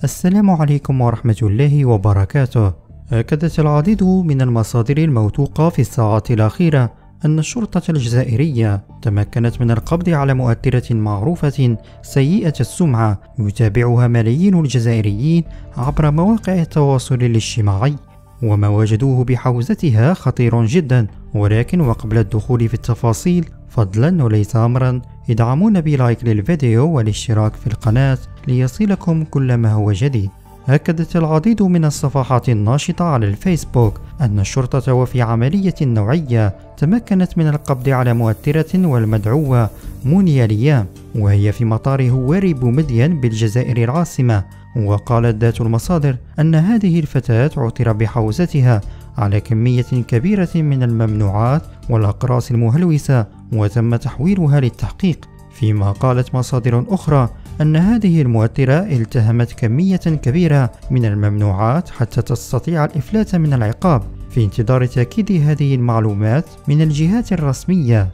السلام عليكم ورحمة الله وبركاته. أكدت العديد من المصادر الموثوقة في الساعات الأخيرة أن الشرطة الجزائرية تمكنت من القبض على مؤثرة معروفة سيئة السمعة يتابعها ملايين الجزائريين عبر مواقع التواصل الاجتماعي، وما وجدوه بحوزتها خطير جدا. ولكن وقبل الدخول في التفاصيل، فضلا وليس أمرا، ادعمونا بلايك للفيديو والاشتراك في القناة ليصلكم كل ما هو جديد. أكدت العديد من الصفحات الناشطة على الفيسبوك أن الشرطة وفي عملية نوعية تمكنت من القبض على مؤثرة والمدعوة مونيا ليام، وهي في مطار هواري بومدين بالجزائر العاصمة. وقالت ذات المصادر أن هذه الفتاة عثر بحوزتها على كمية كبيرة من الممنوعات والأقراص المهلوسة وتم تحويلها للتحقيق. فيما قالت مصادر أخرى أن هذه المؤثرة التهمت كمية كبيرة من الممنوعات حتى تستطيع الإفلات من العقاب، في انتظار تأكيد هذه المعلومات من الجهات الرسمية.